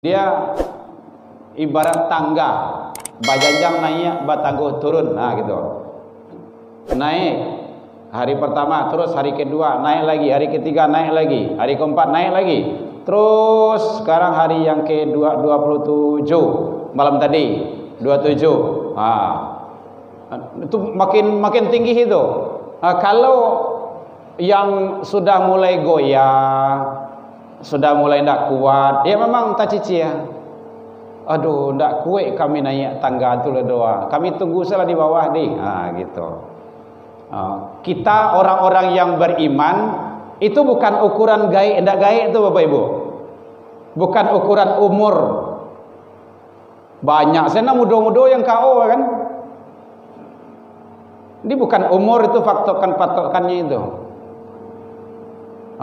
Dia ibarat tangga, bajanjang naik, batangguh turun, nah gitu. Naik hari pertama, terus hari kedua naik lagi, hari ketiga naik lagi, hari keempat naik lagi. Terus sekarang hari yang ke-27 malam tadi 27. Itu makin tinggi itu. Kalau yang sudah mulai goyah, sudah mulai tidak kuat, ya memang tak cici ya. Aduh, tidak kuat kami naik tangga tu lah doa. Kami tunggu salah di bawah deh. Gitu. Kita orang-orang yang beriman itu bukan ukuran gaib, tidak gaib itu Bapak Ibu. Bukan ukuran umur. Banyak sana muda-muda yang KO kan. Ini bukan umur itu patokannya itu.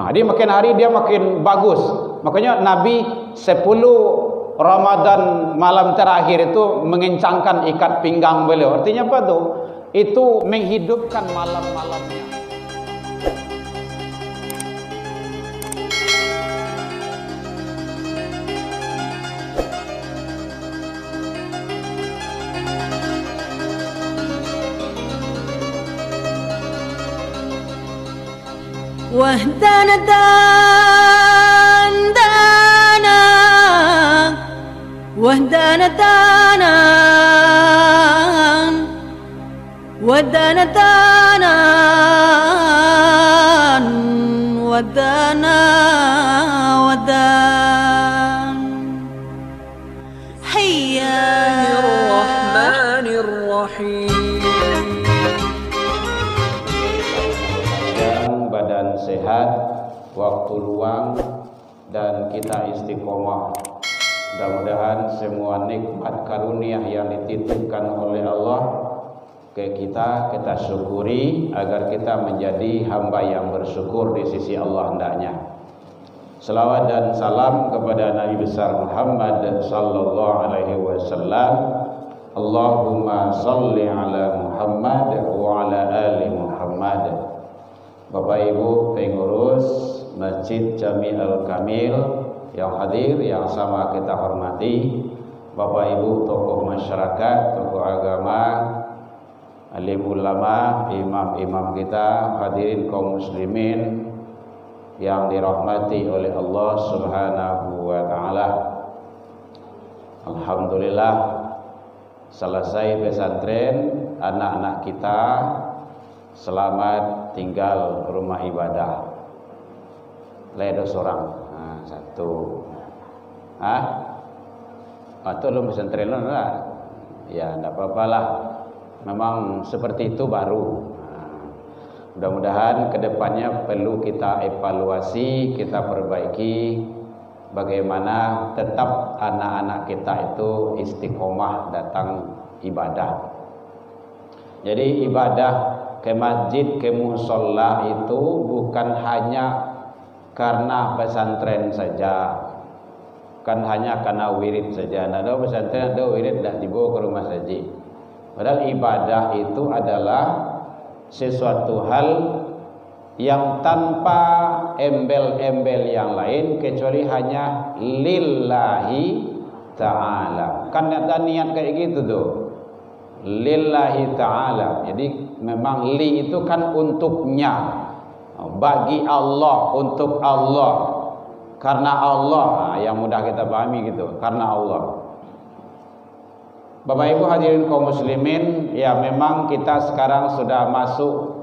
Dia makin hari dia makin bagus. Makanya Nabi 10 Ramadan malam terakhir itu mengencangkan ikat pinggang beliau. Artinya apa tuh? Itu menghidupkan malam-malamnya. Wahdana dana, wahdana dana, wahdana dana, wahdana wadan. Hayya Bismillahirrahmanirrahim. Sehat, waktu luang, dan kita istiqomah. Mudah-mudahan semua nikmat karunia yang dititipkan oleh Allah ke kita syukuri agar kita menjadi hamba yang bersyukur di sisi Allah hendaknya. Selawat dan salam kepada Nabi besar Muhammad sallallahu alaihi wasallam. Allahumma shalli ala Muhammad wa ala ali Muhammad. Bapak Ibu pengurus Masjid Jami Al-Kamil yang hadir, yang sama kita hormati, Bapak Ibu tokoh masyarakat, tokoh agama, alim ulama, imam-imam kita, hadirin kaum muslimin yang dirahmati oleh Allah Subhanahu wa taala. Alhamdulillah selesai pesantren, anak-anak kita selamat tinggal rumah ibadah. Ledo seorang, satu. Atau lu pesantren lah. Ya, tidak apa-apalah. Memang seperti itu baru. Mudah-mudahan kedepannya perlu kita evaluasi, kita perbaiki bagaimana tetap anak-anak kita itu istiqomah datang ibadah. Jadi ibadah ke masjid, ke musola itu bukan hanya karena pesantren saja, bukan hanya karena wirid saja. Ada pesantren ada wirid tidak dibawa ke rumah saja. Padahal ibadah itu adalah sesuatu hal yang tanpa embel-embel yang lain kecuali hanya lillahi ta'ala. Kan ada niat kayak gitu tuh, lillahi ta'ala. Jadi memang li itu kan untuknya, bagi Allah, untuk Allah, karena Allah. Yang mudah kita pahami gitu, karena Allah. Bapak Ibu hadirin kaum muslimin, ya memang kita sekarang sudah masuk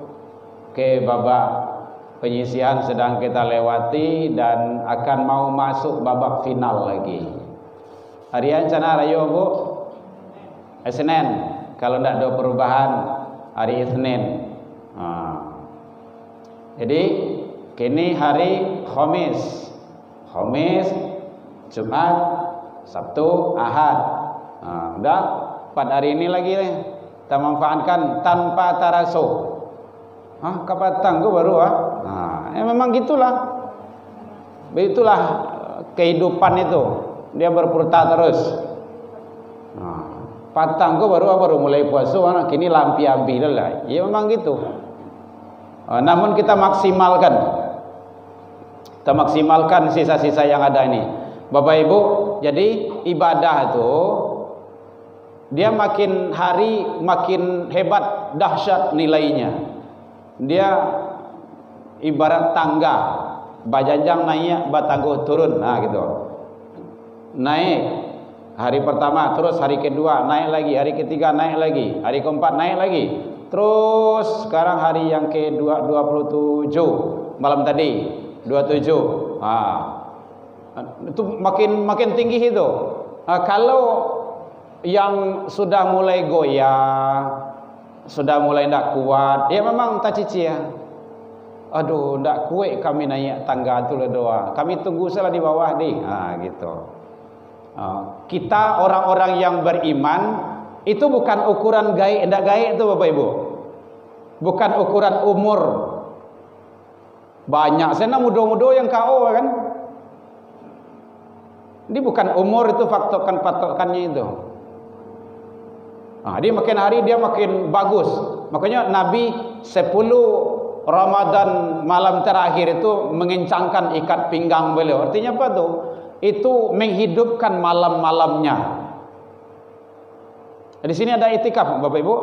ke babak penyisihan, sedang kita lewati dan akan mau masuk babak final lagi. Harian sana rayo Bu, Senin. Kalau tidak ada perubahan hari Isnin. Jadi kini hari Khamis, Jumat, Sabtu, Ahad. Udah 4 hari ini lagi kita manfaatkan tanpa taraso. Kapan tangguh baru ya memang gitulah. Begitulah kehidupan itu. Dia berputar terus. Patang baru mulai puasa, kini lampi ambil lah. Ya memang gitu. Namun kita maksimalkan sisa-sisa yang ada ini. Bapak Ibu, jadi ibadah itu dia makin hari makin hebat, dahsyat nilainya. Dia ibarat tangga, bajajang naik, batangguh turun, nah gitu. Naik hari pertama, terus hari kedua naik lagi, hari ketiga naik lagi, hari keempat naik lagi. Terus sekarang hari yang ke-27 malam tadi 27. Itu makin tinggi itu. Kalau yang sudah mulai goyah, sudah mulai tidak kuat, ya memang tak cici ya. Aduh, tidak kuat kami naik tangga tu doa. Kami tunggu salah di bawah deh. Gitu. Kita orang-orang yang beriman itu bukan ukuran gaya, tidak gaya itu Bapak Ibu. Bukan ukuran umur. Banyak sana muda-muda yang KO kan. Ini bukan umur itu patokannya itu. Dia makin hari dia makin bagus. Makanya Nabi 10 Ramadan malam terakhir itu mengencangkan ikat pinggang beliau. Artinya apa tuh? Itu menghidupkan malam-malamnya. Di sini ada itikaf Bapak Ibu?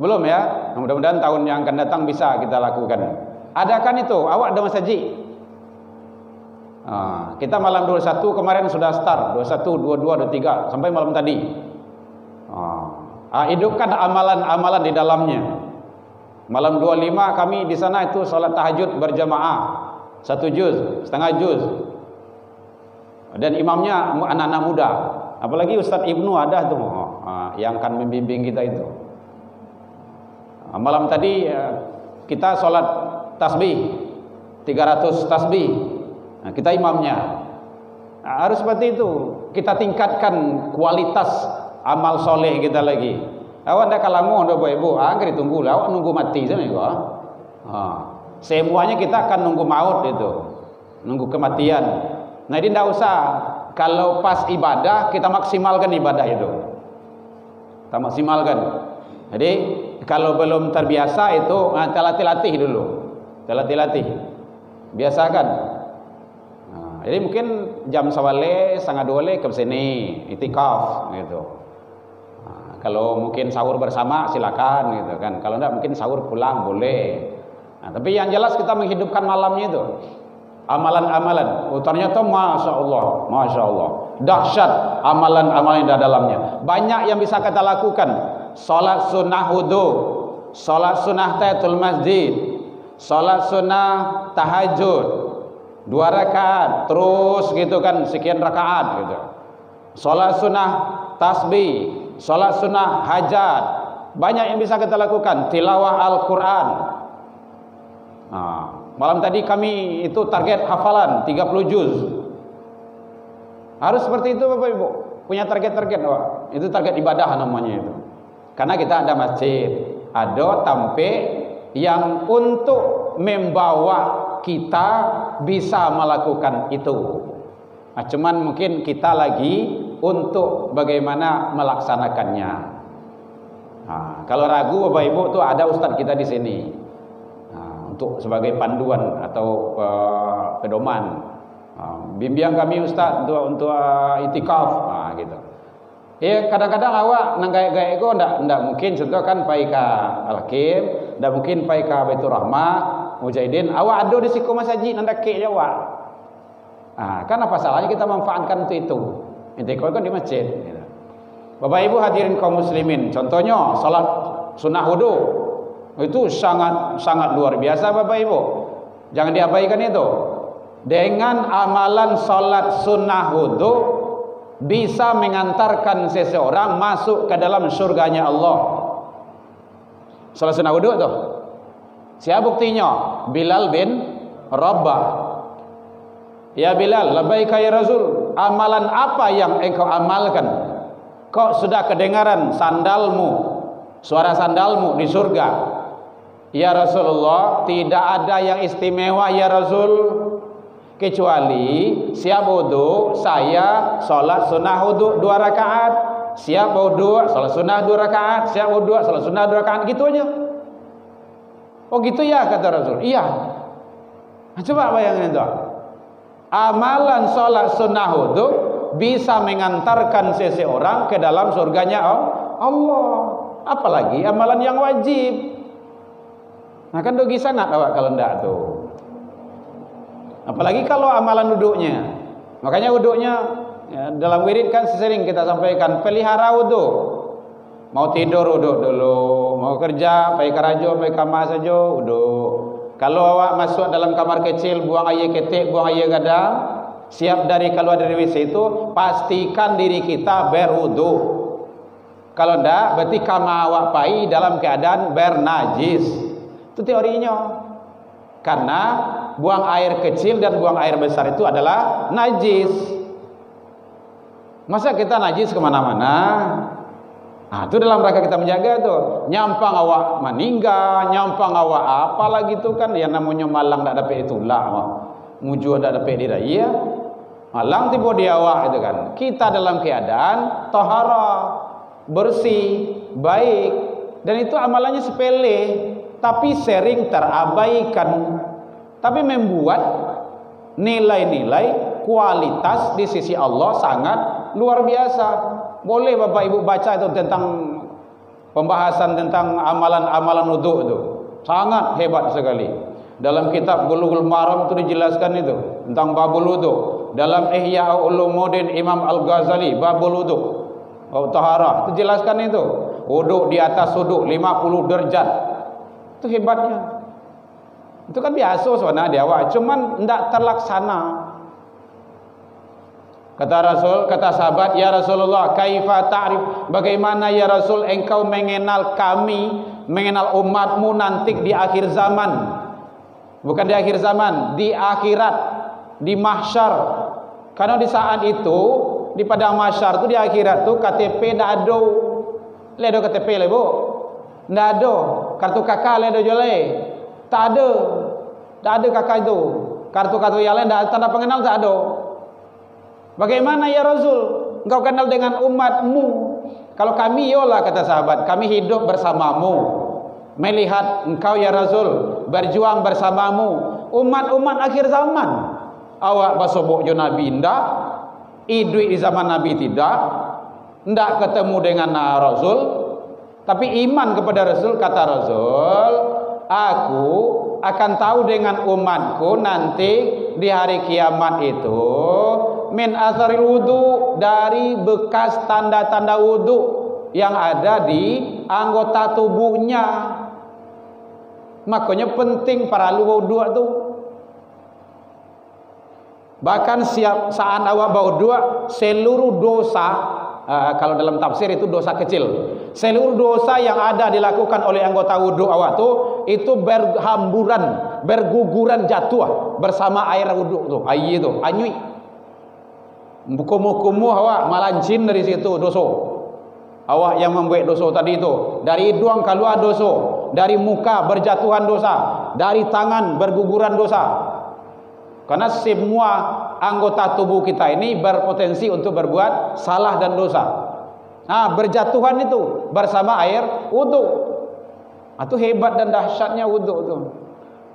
Belum ya? Mudah-mudahan tahun yang akan datang bisa kita lakukan. Adakan itu? Awak ada masjid? Kita malam 21 kemarin sudah start 21, 22, 23 sampai malam tadi. Hidupkan amalan-amalan di dalamnya. Malam 25 kami di sana itu salat tahajud berjamaah 1 juz, setengah juz. Dan imamnya anak-anak muda. Apalagi Ustaz Ibnu ada tuh yang akan membimbing kita itu. Malam tadi kita salat tasbih 300 tasbih. Kita imamnya. Harus seperti itu. Kita tingkatkan kualitas amal soleh kita lagi. Awak ndak kalamu Bapak Ibu, angker ditunggu lah. Awak nunggu mati sana juga. Semuanya kita akan nunggu maut itu. Nunggu kematian. Nah, ini ndak usah kalau pas ibadah kita maksimalkan ibadah itu. Kita maksimalkan. Jadi kalau belum terbiasa itu kita latih-latih dulu. Kita latih-latih. Biasakan. Jadi mungkin jam sawale setengah 2 ke sini itikaf gitu. Kalau mungkin sahur bersama silakan gitu kan. Kalau enggak mungkin sahur pulang boleh. Tapi yang jelas kita menghidupkan malamnya itu. Amalan-amalan. Ternyata Masya Allah dahsyat amalan-amalan di dalamnya. Banyak yang bisa kita lakukan. Salat sunnah wudu, salat sunnah tahiyatul masjid, salat sunnah tahajud 2 rakaat, terus gitu kan sekian rakaat gitu. Salat sunnah tasbih, salat sunnah hajat. Banyak yang bisa kita lakukan. Tilawah Al-Quran. Malam tadi kami itu target hafalan 30 juz. Harus seperti itu Bapak Ibu. Punya target-target Pak. Itu target ibadah namanya itu. Karena kita ada masjid, ada tampe yang untuk membawa kita bisa melakukan itu. Cuman mungkin kita lagi untuk bagaimana melaksanakannya. Kalau ragu Bapak Ibu tuh ada ustaz kita di sini. Untuk sebagai panduan atau pedoman. Bimbingan kami ustaz untuk itikaf gitu. Kadang-kadang awak nang gaya-gaya kok ndak mungkin contoh kan pai ka Al-Hakim, ndak mungkin pai ka Baitur Rahmah, Mujahidin, awak ada di siku masjid ndak ke awak. Kan apa salahnya kita manfaatkan untuk itu. Itikaf kan di masjid gitu. Bapak Ibu hadirin kaum muslimin, contohnya salat sunnah wudu. Itu sangat luar biasa Bapak Ibu. Jangan diabaikan itu. Dengan amalan salat sunnah wudu bisa mengantarkan seseorang masuk ke dalam surganya Allah. Salat sunnah wudu tuh. Siapa buktinya? Bilal bin Rabah. Ya Bilal, labbaika ya Rasul. Amalan apa yang engkau amalkan? Kok sudah kedengaran sandalmu, suara sandalmu di surga? Ya Rasulullah, tidak ada yang istimewa ya Rasul, kecuali siap wudu saya salat sunnah wudu 2 rakaat, siap wudu salat sunnah 2 rakaat, siap wudu salat sunnah 2 rakaat, gitu aja. Oh gitu ya kata Rasul. Iya. Coba bayangin itu. Amalan sholat sunnah wudu bisa mengantarkan seseorang ke dalam surganya Allah. Apalagi amalan yang wajib. Nah kan dogi sangat awak kalau ndak tuh. Apalagi kalau amalan wuduknya. Makanya wuduknya ya, dalam wirid kan sering kita sampaikan pelihara wudu. Mau tidur wuduk dulu, mau kerja pergi karajo, pergi kamar saja wuduk. Kalau awak masuk dalam kamar kecil, buang air ketik, buang air gadang, siap dari keluar dari WC itu, pastikan diri kita berwudu. Kalau ndak, berarti kamar awak pai dalam keadaan bernajis. Itu teorinya. Karena buang air kecil dan buang air besar itu adalah najis. Masa kita najis kemana-mana? Nah, itu dalam rangka kita menjaga tuh. Nyampang awak meninggal, nyampang awak apa lagi tuh kan? Yang namanya malang tak dapat itulah. Mujur tak dapat diraya. Malang tiba di awak itu kan. Kita dalam keadaan tahara, bersih, baik. Dan itu amalannya sepele, tapi sering terabaikan. Tapi membuat nilai-nilai kualitas di sisi Allah sangat luar biasa. Boleh Bapak Ibu baca itu tentang pembahasan tentang amalan-amalan wudu itu. Sangat hebat sekali. Dalam kitab Bulughul Maram itu dijelaskan itu tentang babul wudu. Dalam Ihya Ulumuddin Imam Al-Ghazali babul wudu. Taharah itu jelaskan itu. Wudu di atas wudu 50 derajat. Itu hebatnya. Itu kan biasa sebenarnya di awal, cuman tidak terlaksana. Kata Rasul, kata sahabat, ya Rasulullah, kaifa ta'rif? Bagaimana ya Rasul engkau mengenal kami, mengenal umatmu nanti di akhir zaman? Bukan di akhir zaman, di akhirat, di mahsyar. Karena di saat itu, di padang mahsyar itu di akhirat itu KTP tidak ada. Ledo KTP le bu, tidak ada. Kartu kakak ledo jole. Tak ada. Tak ada kakak itu. Kartu-kartu yang lain tak tanda pengenal tak ada. Bagaimana ya Rasul? Engkau kenal dengan umatmu. Kalau kami yolah kata sahabat, kami hidup bersamamu. Melihat engkau ya Rasul berjuang bersamamu. Umat-umat akhir zaman. Awak basobok jo Nabi ndak? Idui di zaman Nabi tidak? Ndak ketemu dengan Rasul? Tapi iman kepada Rasul, kata Rasul, aku akan tahu dengan umatku nanti di hari kiamat itu min atharil wudu, dari bekas tanda-tanda wudu yang ada di anggota tubuhnya. Makanya penting para wudu itu. Bahkan saat awak berwudu, seluruh dosa, kalau dalam tafsir itu dosa kecil, seluruh dosa yang ada dilakukan oleh anggota wudu awak itu berhamburan, berguguran jatuh bersama air wudu tuh, air itu, anyui. Kumuh-kumuh awak malancin dari situ dosa. Awak yang membuat dosa tadi itu, dari hidung keluar dosa, dari muka berjatuhan dosa, dari tangan berguguran dosa. Karena semua anggota tubuh kita ini berpotensi untuk berbuat salah dan dosa. Nah, berjatuhan itu bersama air wudu. Itu hebat dan dahsyatnya wudu itu.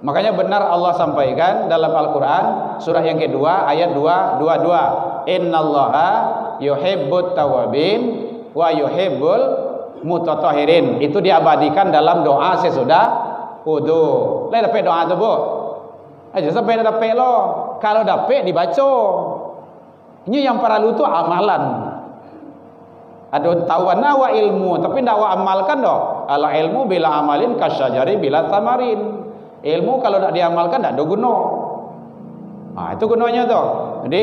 Makanya benar Allah sampaikan dalam Al-Quran surah yang kedua ayat 222. Innallaha yuhibbut tawabin wa yuhibbul mutatahhirin. Itu diabadikan dalam doa sesudah wudu. Lai dapat doa tu bu. Aja sampai dapat lo. Kalau dapat dibaca. Ini yang perlu tu amalan. Ada tawana wa ilmu, tapi ndak wa amalkan doh. Ala ilmu bila amalin kasyajari bila tamarin. Ilmu kalau tak diamalkan tak ada guna. Itu gunanya tu. Jadi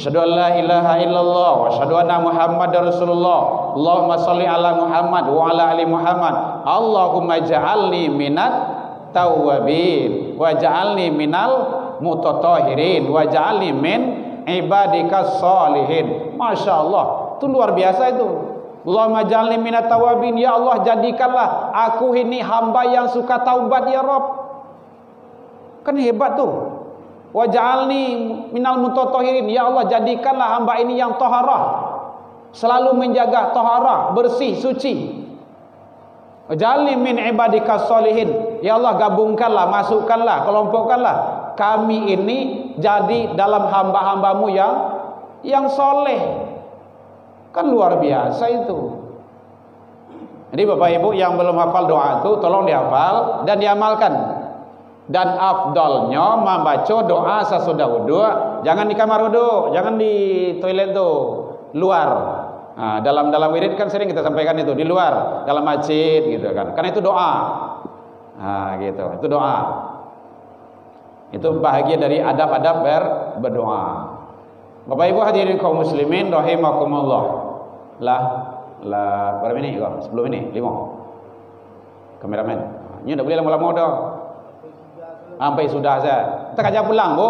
asyhadu an la ilaha illallah wa asyhadu anna muhammadar rasulullah. Allahumma shalli ala Muhammad wa ala ali Muhammad. Allahumma ja'alni minat tawwabin wa ja'alni minal mutatahhirin wa ja'alni min ibadikas sholihin. Masya Allah, itu luar biasa itu. Allahumma ja'alni minat tawwabin, ya Allah jadikanlah aku ini hamba yang suka taubat ya Rabb. Kan hebat tuh. Wa ja'alni minal mutatahhirin, ya Allah jadikanlah hamba ini yang taharah, selalu menjaga taharah, bersih, suci. Jalni min ibadikas sholihin, ya Allah gabungkanlah, masukkanlah, kelompokkanlah kami ini jadi dalam hamba-hambamu yang soleh. Kan luar biasa itu. Jadi Bapak Ibu yang belum hafal doa itu, tolong dihafal dan diamalkan. Dan afdalnya membaca doa sesudah wudu, jangan di kamar wudu, jangan di toilet tuh, luar. Nah, dalam wirid kan sering kita sampaikan itu, di luar, dalam masjid gitu kan. Karena itu doa. Nah, gitu. Itu doa. Itu bahagia dari adab-adab berdoa. Bapak Ibu hadirin kaum muslimin rahimakumullah. Lah berapa menit kok? 10 menit, 5. Kameramen. Ini enggak boleh lama-lama dah. Sampai sudah saja. Kita kerja pulang, Bu.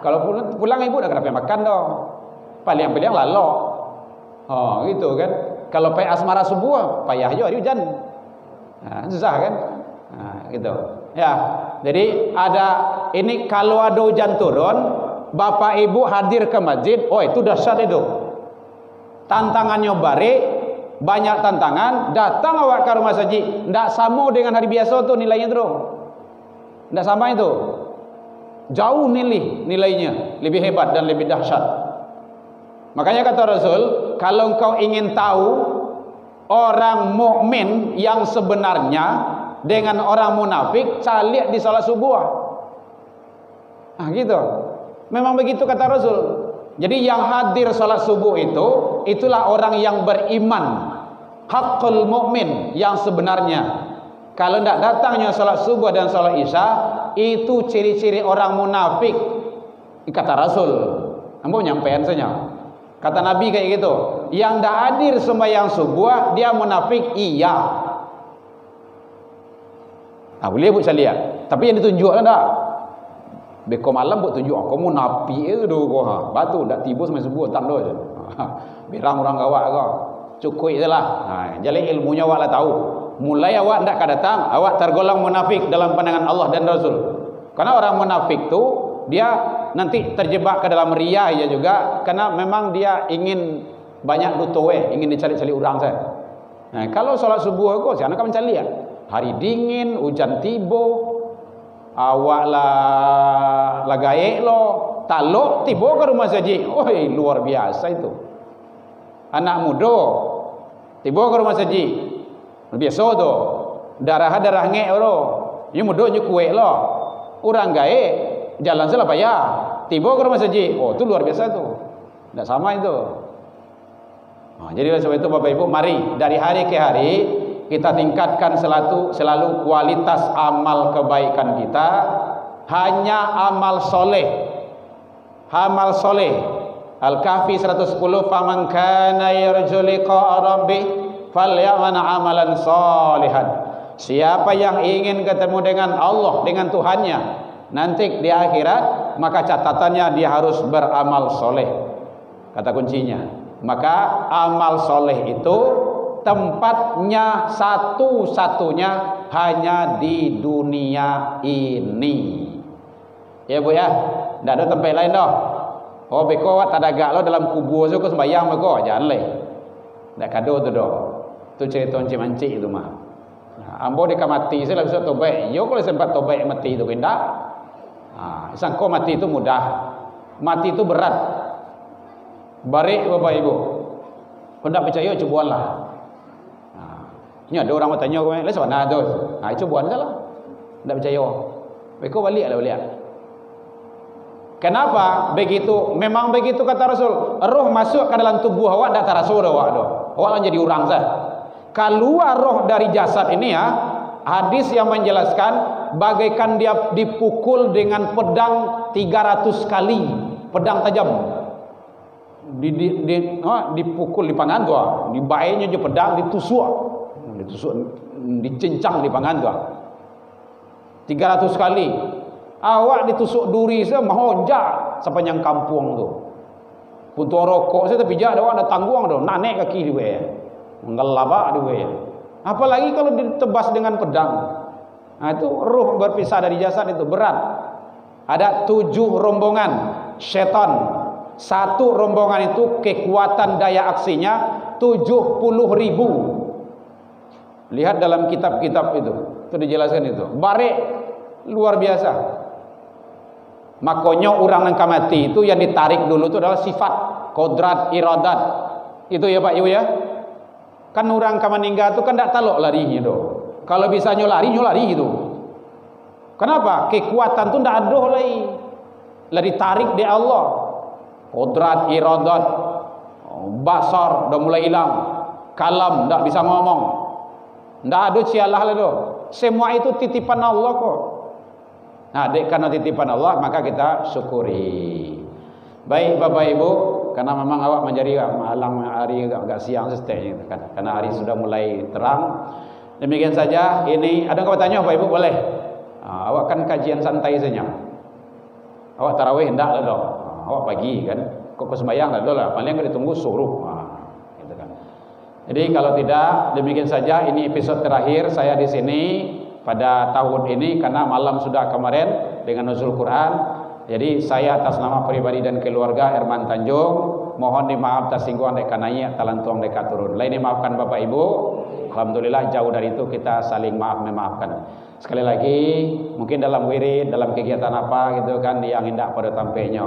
Kalau pulang ibu dah kenapa makan dah. Paling-paling lalok. Oh, gitu kan. Kalau payah asmara subuh, payah aja hari hujan. Nah, susah kan? Nah, gitu. Ya. Jadi ada ini kalau ada hujan turun, Bapak Ibu hadir ke masjid, oh itu dahsyat itu. Tantangannya barik, banyak tantangan, datang awak ke rumah saji, ndak sama dengan hari biasa tuh nilainya tuh. Ndak sama itu. Jauh nilainya, lebih hebat dan lebih dahsyat. Makanya kata Rasul, kalau engkau ingin tahu orang mukmin yang sebenarnya dengan orang munafik, lihat di salat subuh. Ah gitu. Memang begitu kata Rasul. Jadi yang hadir salat subuh itu, itulah orang yang beriman. Haqqul mukmin yang sebenarnya. Kalau tidak datangnya salat subuh dan salat isya, itu ciri-ciri orang munafik. Kata Rasul. Ambo nyampean saja. Kata Nabi kayak gitu. Yang tidak hadir sembahyang subuh, dia munafik. Iya. Nah, boleh bu saya lihat. Tapi yang ditunjukkan tak? Beko malam buat tunjuk. Kamu napi itu doh. Batu tak tiba sampai subuh tak doh. Birang orang gawak kau. Cukup je lah. Jadi ilmunya awak lah tahu. Mulai awak tidak akan datang, awak tergolong munafik dalam pandangan Allah dan Rasul. Karena orang munafik tu dia nanti terjebak ke dalam riya ya juga, karena memang dia ingin banyak dutowe, ingin dicari-cari orang saya. Nah, kalau salat subuh kau, siapa nak mencari ya? Hari dingin, hujan tiba, awak lah gaek lo, taluk tiba ke rumah saji. Oi, luar biasa itu. Anak muda tiba ke rumah saji. Biasa tu darah ngek lo, you muda you kuek lo, orang gaek jalan salah payah, tiba ke rumah saji. Oh, itu luar biasa tu, tidak sama itu. Jadi sebab itu Bapak Ibu, mari dari hari ke hari kita tingkatkan selalu kualitas amal kebaikan kita. Hanya amal soleh. Al-Kahfi 110, faman kana yarju liqa'a rabbih falyamal amalan salihan. Siapa yang ingin ketemu dengan Allah, dengan Tuhannya nanti di akhirat, maka catatannya dia harus beramal soleh. Kata kuncinya. Maka amal soleh itu tempatnya satu-satunya hanya di dunia ini. Ya Bu ya, tidak ada tempat lain dah. Oh beko awak tak ada lo dalam kubur tu kau sembahyang beko, jangan leh. Tak kado tu dah. Tu cerita mancik itu mah. Ambo dekat mati saya bisa tobat. Yo kalau sempat tobat mati itu kendak. Sangko mati itu mudah. Mati itu berat. Barik Bapak Ibu. Hendak percaya cobalah. Ini ada orang bertanya kau, "Lah sebab mana tu?" Cobaan salah. Hendak percaya. Beko baliklah balik. Kenapa begitu? Memang begitu kata Rasul. Roh masuk ke dalam tubuh awak dak terasa awak dah. Awak jadi orang sah. Keluar roh dari jasad ini ya, hadis yang menjelaskan bagaikan dia dipukul dengan pedang 300 kali, pedang tajam. Dipukul di pangan tua, di baiknya je pedang ditusuk, dicincang di pangan tua. 300 kali. Awak ditusuk duri saya mahonjak sepanjang kampung tu. Puntua rokok saya tapi jak awak ada tangguang tu, naik kaki dia. Menggelabak dia. Apalagi kalau ditebas dengan pedang. Itu ruh berpisah dari jasad itu berat. Ada 7 rombongan syaitan. Satu rombongan itu kekuatan daya aksinya 70.000. Lihat dalam kitab-kitab itu dijelaskan itu. Barik luar biasa. Makanya orang yang mati itu yang ditarik dulu itu adalah sifat, kodrat, iradat. Itu ya Pak Ibu ya. Kan orang meninggal itu kan tidak talok lari gitu. Kalau bisa nyolari itu. Kenapa? Kekuatan itu tidak ada lagi. Lah ditarik di Allah. Kodrat, iradat, basar dah mulai hilang. Kalam tidak bisa ngomong. Tidak ada cialah itu. Semua itu titipan Allah kok. Nah, karena titipan Allah maka kita syukuri. Baik Bapak Ibu, karena memang awak menjadi malam hari agak siang setengah kan. Karena hari sudah mulai terang. Demikian saja. Ini ada yang bertanya Bapak Ibu boleh. Awak kan kajian santai saja. Awak tarawih hendak lah dong. Awak pagi kan. Kok sembahyang lah dong lah. Paling yang ditunggu suruh. Gitu kan. Jadi kalau tidak demikian saja. Ini episode terakhir saya di sini pada tahun ini karena malam sudah kemarin dengan nuzul Quran. Jadi saya atas nama pribadi dan keluarga Herman Tanjung mohon dimaaf atas singgungan dek kanai talantuang dek turun. Lain dimaafkan Bapak Ibu. Alhamdulillah jauh dari itu kita saling memaafkan. Sekali lagi mungkin dalam wirid, dalam kegiatan apa gitu kan yang hendak pada tampilnya.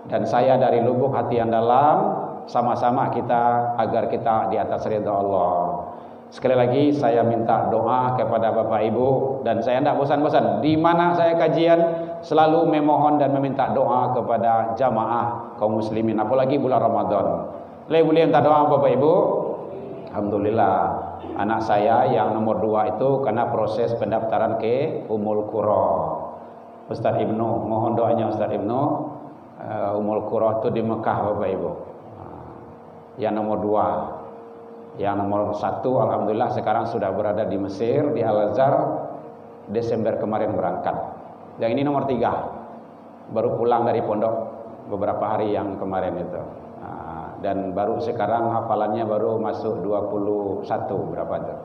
Dan saya dari lubuk hati yang dalam sama-sama kita agar kita di atas ridha Allah. Sekali lagi saya minta doa kepada Bapak Ibu dan saya tidak bosan-bosan di mana saya kajian selalu memohon dan meminta doa kepada jamaah kaum muslimin apalagi bulan Ramadan. Boleh minta doa Bapak Ibu? Alhamdulillah anak saya yang nomor 2 itu karena proses pendaftaran ke Ummul Qura. Ustaz Ibnu, mohon doanya Ustaz Ibnu. Ummul Qura itu di Mekah Bapak Ibu. Yang nomor 2. Yang nomor 1 alhamdulillah sekarang sudah berada di Mesir di Al-Azhar, Desember kemarin berangkat. Yang ini nomor 3 baru pulang dari pondok beberapa hari yang kemarin itu. Dan baru sekarang hafalannya baru masuk 21 berapa tuh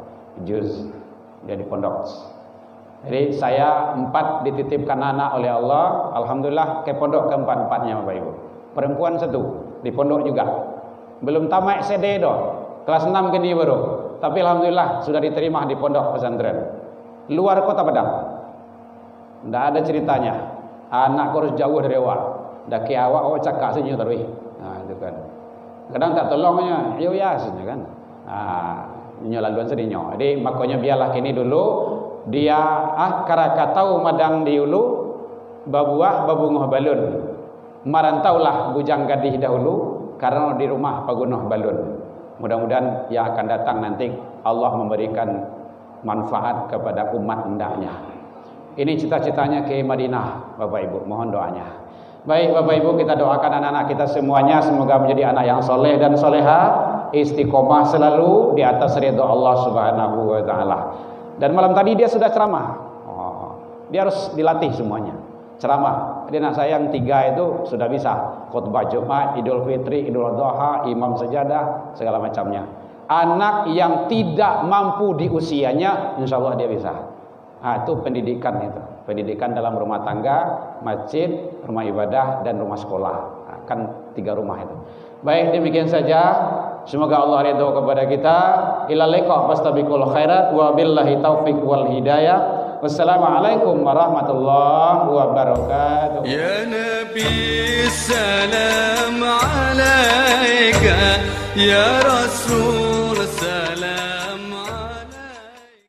juz dia di pondok. Jadi saya 4 dititipkan anak oleh Allah, alhamdulillah ke pondok keempat-empatnya Bapak Ibu. Perempuan 1 di pondok juga. Belum tamat SD doh. Kelas 6 kini baru. Tapi alhamdulillah sudah diterima di pondok pesantren. Luar Kota Padang. Tidak ada ceritanya. Anak harus jauh dari awak. Daki awak cakap saja terus. Nah, itu kan. Kadang tak tolongnya, yo ya saja kan. Nyo laluan sedinyo. Jadi makanya biarlah kini dulu dia karakatau madang di ulu babuah babunguh balun. Marantaulah bujang gadih dahulu karena di rumah pagunuh balun. Mudah-mudahan yang akan datang nanti Allah memberikan manfaat kepada umat hendaknya. Ini cita-citanya ke Madinah Bapak Ibu, mohon doanya. Baik Bapak Ibu, kita doakan anak-anak kita semuanya semoga menjadi anak yang soleh dan soleha, istiqomah selalu di atas ridha Allah Subhanahu wa taala. Dan malam tadi dia sudah ceramah. Dia harus dilatih semuanya. Ceramah. Jadi anak saya yang 3 itu sudah bisa khutbah Jumat, Idul Fitri, Idul Adha, imam sajadah, segala macamnya. Anak yang tidak mampu di usianya, insyaallah dia bisa. Itu pendidikan itu. Pendidikan dalam rumah tangga, masjid, rumah ibadah dan rumah sekolah. Kan 3 rumah itu. Baik, demikian saja. Semoga Allah ridho kepada kita. Ila liqa fastabiqul khairat wa billahi taufiq wal hidayah. Wassalamualaikum warahmatullahi wabarakatuh. Ya Nabi salam alaika ya Rasul